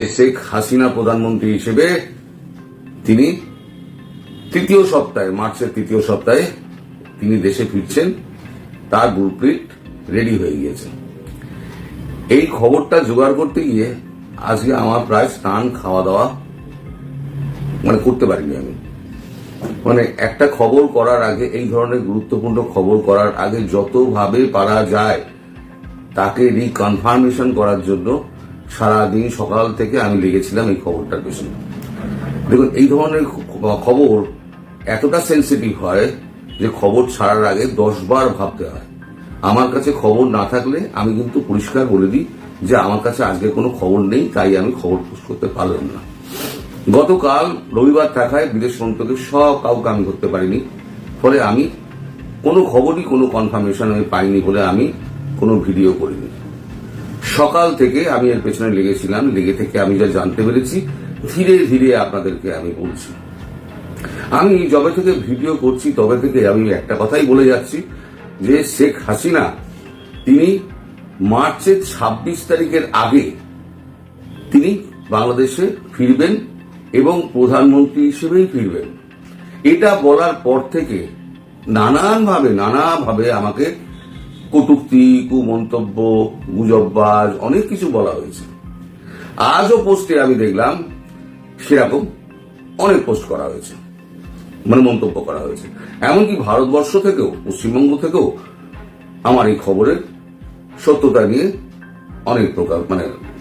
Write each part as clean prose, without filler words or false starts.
শেখ হাসিনা প্রধানমন্ত্রী হিসেবে তিনি তৃতীয় সপ্তাহে, মার্চের তৃতীয় সপ্তাহে তিনি দেশে ফিরছেন। তার ব্লুপ্রিন্ট রেডি হয়ে গিয়েছে। এই খবরটা জোগাড় করতে গিয়ে আজকে আমার প্রায় স্নান খাওয়া দাওয়া করতে পারিনি আমি। একটা খবর করার আগে, এই ধরনের গুরুত্বপূর্ণ খবর করার আগে যতভাবে পারা যায় তাকে রিকনফার্মেশন করার জন্য সারাদিন সকাল থেকে আমি লেগেছিলাম এই খবরটার পেছনে। দেখুন, এই ধরনের খবর এতটা সেন্সিটিভ হয় যে খবর ছাড়ার আগে 10 বার ভাবতে হয়। আমার কাছে খবর না থাকলে আমি কিন্তু পরিষ্কার বলে দিই যে আমার কাছে আজকে কোনো খবর নেই, তাই আমি খবর পোস্ট করতে পারলাম না। গতকাল রবিবার থাকায় বিদেশ মন্ত্রকের সব কাউকে আমি করতে পারিনি, ফলে আমি কোনো খবরই, কোনো কনফার্মেশন আমি পাইনি বলে আমি কোনো ভিডিও করিনি। সকাল থেকে আমি এর পেছনে লেগেছিলাম। লেগে থেকে আমি যা জানতে পেরেছি ধীরে ধীরে আপনাদেরকে আমি বলছি। আমি যবে থেকে ভিডিও করছি তবে থেকে আমি একটা কথাই বলে যাচ্ছি যে শেখ হাসিনা তিনি মার্চের 26 তারিখের আগে তিনি বাংলাদেশে ফিরবেন এবং প্রধানমন্ত্রী হিসেবেই ফিরবেন। এটা বলার পর থেকে নানাভাবে আমাকে কটূক্তি, কুমন্তব্য, গুজববাজ অনেক কিছু বলা হয়েছে। আজও পোস্টে আমি দেখলাম সেরকম অনেক পোস্ট করা হয়েছে, মন্তব্য করা হয়েছে। এমনকি ভারতবর্ষ থেকেও, পশ্চিমবঙ্গ থেকেও আমার এই খবরের সত্যতা নিয়ে অনেক প্রকার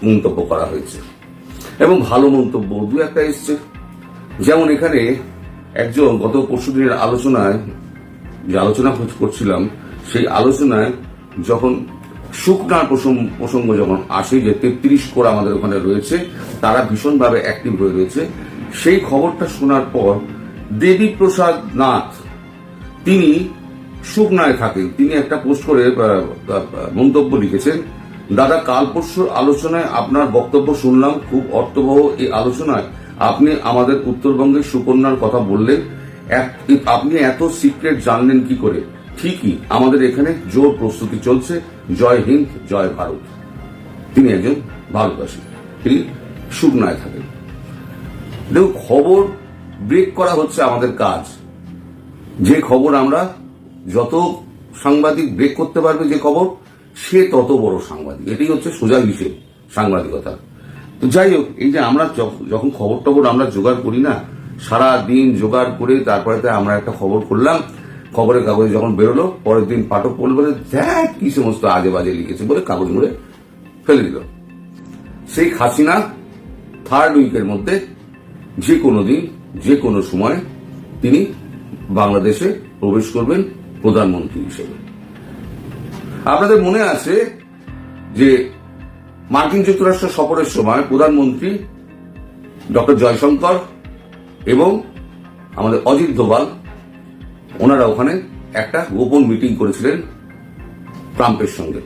মন্তব্য করা হয়েছে এবং ভালো মন্তব্য দু একটা এসছে। যেমন এখানে একজন গত পরশুদিনের আলোচনায় যে আলোচনা করছিলাম, সেই আলোচনায় যখন শুকনার প্রসঙ্গ যখন আসে যে 33 কোর আমাদের ওখানে রয়েছে, তারা ভীষণভাবে অ্যাক্টিভ হয়ে রয়েছে, সেই খবরটা শোনার পর দেবী প্রসাদ নাথ তিনি শুকনায় থাকেন। তিনি একটা পোস্ট করে মন্তব্য লিখেছেন, দাদা কাল পরশুর আলোচনায় আপনার বক্তব্য শুনলাম, খুব অর্থবহ এই আলোচনায় আপনি আমাদের উত্তরবঙ্গের সুকন্যার কথা বললেন। আপনি এত সিক্রেট জানলেন কি করে? ঠিকই, আমাদের এখানে জোর প্রস্তুতি চলছে। জয় হিন্দ, জয় ভারত। তিনি একজন ভারতবাসী, তিনি শুকনায় থাকেন। দেখুন, খবর ব্রেক করা হচ্ছে আমাদের কাজ। যে খবর আমরা, যত সাংবাদিক ব্রেক করতে পারবে যে খবর, সে তত বড় সাংবাদিক। এটাই হচ্ছে সোজা হিসেব সাংবাদিকতা। তো যাই হোক, এই যে আমরা যখন খবর টবর আমরা জোগাড় করি না, সারা দিন জোগাড় করে তারপরে আমরা একটা খবর করলাম, খবরের কাগজে যখন বেরোলো, পরের দিন পাঠক বলে দেখ কি সমস্ত আজে বাজে লিখেছে বলে কাগজ মুড়ে ফেলে দিল। শেখ হাসিনা 3rd উইকের মধ্যে যে কোনো দিন, যে কোনো সময় তিনি বাংলাদেশে প্রবেশ করবেন প্রধানমন্ত্রী হিসেবে। আপনাদের মনে আছে যে মার্কিন যুক্তরাষ্ট্র সফরের সময় প্রধানমন্ত্রী ডক্টর জয়শঙ্কর এবং আমাদের অজিত দোভাল ওনারা ওখানে একটা গোপন মিটিং করেছিলেন ট্রাম্পের সঙ্গে।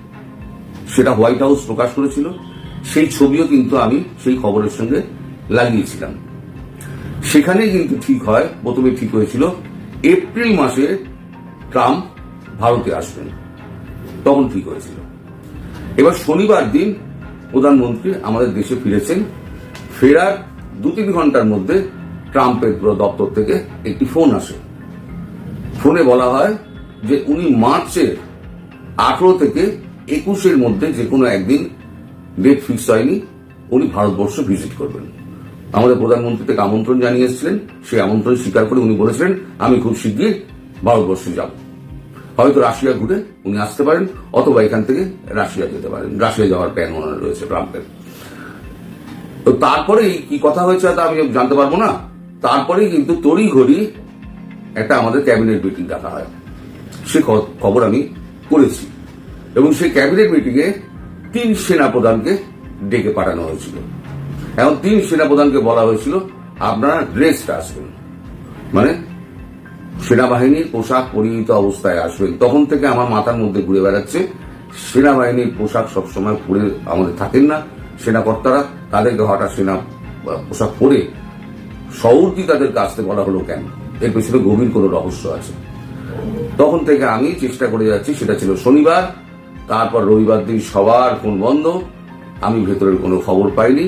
সেটা হোয়াইট হাউস প্রকাশ করেছিল। সেই ছবিও কিন্তু আমি সেই খবরের সঙ্গে লাগিয়েছিলাম। সেখানেই কিন্তু ঠিক হয়, প্রথমে ঠিক হয়েছিল এপ্রিল মাসে ট্রাম্প ভারতে আসবেন, তখন ঠিক হয়েছিল। এবার শনিবার দিন প্রধানমন্ত্রী আমাদের দেশে ফিরেছেন। ফেরার 2-3 ঘন্টার মধ্যে ট্রাম্পের দপ্তর থেকে একটি ফোন আসে। ফোনে বলা হয় যে উনি মার্চের 18 থেকে 21-এর মধ্যে যে কোনো একদিন, ডেট ফিক্স হয়নি, উনি ভারতবর্ষ ভিজিট করবেন। আমাদের প্রধানমন্ত্রী থেকে আমন্ত্রণ জানিয়ে এসেছিলেন। সেই আমন্ত্রণ স্বীকার করে উনি বলেছিলেন আমি খুব শীঘ্রই ভারতবর্ষে যাব। হয়তো রাশিয়া ঘুরে উনি আসতে পারেন, অথবা এখান থেকে রাশিয়া যেতে পারেন। রাশিয়া যাওয়ার প্ল্যান ওনার রয়েছে ট্রাম্পের। তো তারপরেই কি কথা হয়েছে তা আমি জানতে পারবো না। তারপরেই কিন্তু তড়িঘড়ি একটা আমাদের ক্যাবিনেট মিটিং ডাকা হয়। সে খবর আমি করেছি এবং সেই ক্যাবিনেট মিটিং এ 3 সেনাপ্রধানকে ডেকে পাঠানো হয়েছিল। এখন 3 সেনাপ্রধানকে বলা হয়েছিল আপনারা ড্রেসড আসবেন, সেনাবাহিনীর পোশাক পরিহিত অবস্থায় আসবেন। তখন থেকে আমার মাথার মধ্যে ঘুরে বেড়াচ্ছে, সেনাবাহিনীর পোশাক সবসময় পরে আমাদের থাকেন না সেনাকর্তারা, তাদেরকে হঠাৎ সেনা পোশাক পরে শহরটি তাদেরকে আসতে বলা হলো কেন? এর পেছনে গভীর কোনো রহস্য আছে। তখন থেকে আমি চেষ্টা করে যাচ্ছি। সেটা ছিল শনিবার, তারপর রবিবার দিন সবার ফোন বন্ধ, আমি ভেতরের কোনো খবর পাইনি।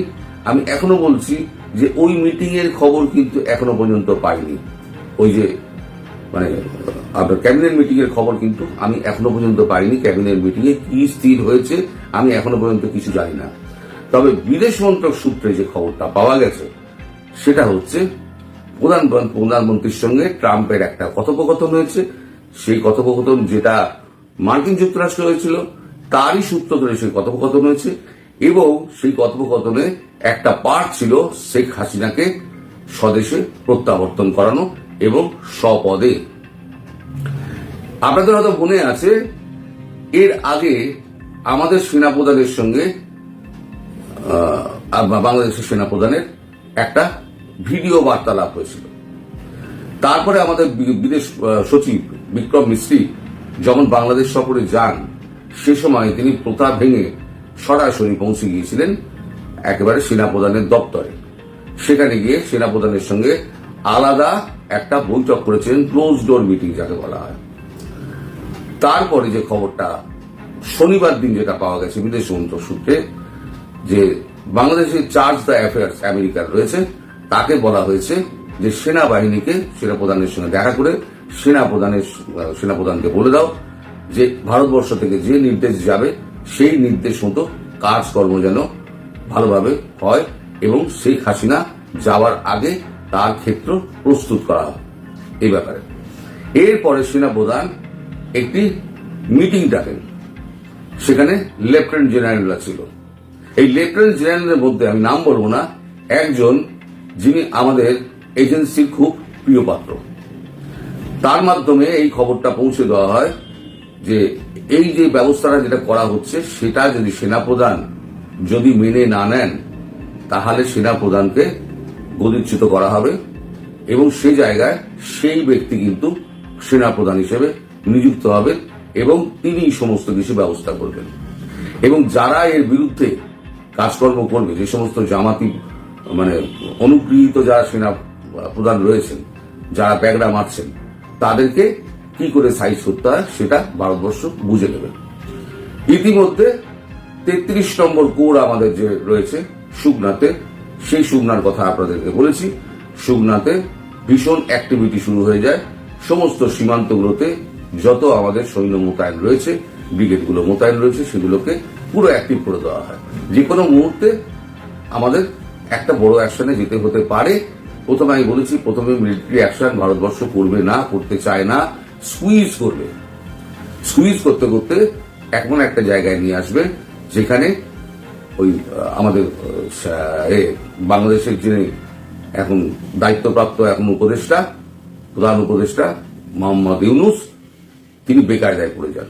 আমি এখনো বলছি যে ওই মিটিং এর খবর কিন্তু এখনো পর্যন্ত পাইনি। ওই যে মানে আপনার ক্যাবিনেট মিটিং এর খবর কিন্তু আমি এখনো পর্যন্ত পাইনি। ক্যাবিনেট মিটিং এ কি স্থির হয়েছে আমি এখনো পর্যন্ত কিছু জানি না। তবে বিদেশ মন্ত্রক সূত্রে যে খবরটা পাওয়া গেছে সেটা হচ্ছে প্রধানমন্ত্রীর সঙ্গে ট্রাম্পের একটা কথোপকথন হয়েছে। সেই কথোপকথন যেটা মার্কিন যুক্তরাষ্ট্র হয়েছিল তারই সূত্র ধরে সেই কথোপকথন হয়েছে, এবং সেই কথোপকথনে একটা পার্ট ছিল শেখ হাসিনাকে স্বদেশে প্রত্যাবর্তন করানো এবং স্বপদে। আপনাদের হয়তো মনে আছে এর আগে আমাদের সেনাপ্রধানের সঙ্গে বাংলাদেশের সেনাপ্রধানের একটা ভিডিও বার্তালাপ হয়েছিল। তারপরে আমাদের বিদেশ সচিব বিক্রম মিস্ত্রি যখন বাংলাদেশ সফরে যান সে সময় তিনি প্রথা ভেঙে সরাসরি পৌঁছে গিয়েছিলেন একেবারে সেনাপ্রধানের দপ্তরে। সেখানে গিয়ে সেনাপ্রধানের সঙ্গে আলাদা একটা বৈঠক করেছিলেন, ক্লোজ ডোর মিটিং যাকে বলা হয়। তারপরে যে খবরটা শনিবার দিন যেটা পাওয়া গেছে বিদেশ মন্ত্রক সূত্রে, যে বাংলাদেশের চার্জ দ্য অ্যাফেয়ার্স আমেরিকার রয়েছে, তাকে বলা হয়েছে যে সেনাবাহিনীকে সেনাপ্রধানের সঙ্গে দেখা করে সেনাপ্রধানকে বলে দাও যে ভারতবর্ষ থেকে যে নির্দেশ যাবে সেই নির্দেশ মতো কাজকর্ম যেন ভালোভাবে হয় এবং শেখ হাসিনা যাওয়ার আগে তার ক্ষেত্র প্রস্তুত করা হয় এই ব্যাপারে। এরপরে সেনাপ্রধান একটি মিটিং ডাকেন, সেখানে লেফটেন্যান্ট জেনারেলরা ছিল। এই লেফটেন্যান্ট জেনারেলের মধ্যে আমি নাম বলবো না, একজন যিনি আমাদের এজেন্সির খুব প্রিয় পাত্র। তার মাধ্যমে এই খবরটা পৌঁছে দেওয়া হয় যে এই যে ব্যবস্থাটা যেটা করা হচ্ছে সেটা যদি সেনাপ্রধান যদি মেনে না নেন তাহলে সেনাপ্রধানকে গদিচ্যুত করা হবে এবং সেই জায়গায় সেই ব্যক্তি কিন্তু সেনাপ্রধান হিসেবে নিযুক্ত হবে এবং তিনি সমস্ত কিছু ব্যবস্থা করবেন। এবং যারা এর বিরুদ্ধে কাজকর্ম করবে, যে সমস্ত জামাতি মানে অনুগৃহীত যারা সেনা প্রধান রয়েছেন, যারা ব্যাগড়া মারছেন, তাদেরকে কি করে সাইজ করতে হয় সেটা ভারতবর্ষ বুঝে নেবে। ইতিমধ্যে 33 নম্বর কোর আমাদের যে রয়েছে সুগনাতে, সেই সুগনার কথা আপনাদেরকে বলেছি। সুগনাতে ভীষণ অ্যাক্টিভিটি শুরু হয়ে যায়। সমস্ত সীমান্তগুলোতে যত আমাদের সৈন্য মোতায়েন রয়েছে, ব্রিগেডগুলো মোতায়েন রয়েছে, সেগুলোকে পুরো অ্যাক্টিভ করে দেওয়া হয়। যে কোনো মুহূর্তে আমাদের একটা বড় অ্যাকশনে যেতে হতে পারে। প্রথমে আমি বলেছি, প্রথমে মিলিটারি অ্যাকশন ভারতবর্ষ করবে না, করতে চায় না, স্কুইজ করবে। স্কুইজ করতে করতে এমন একটা জায়গায় নিয়ে আসবে যেখানে ওই আমাদের বাংলাদেশের যিনি এখন দায়িত্বপ্রাপ্ত এখন উপদেষ্টা, প্রধান উপদেষ্টা মোহাম্মদ ইউনূস, তিনি বেকায়দায় পড়ে যান।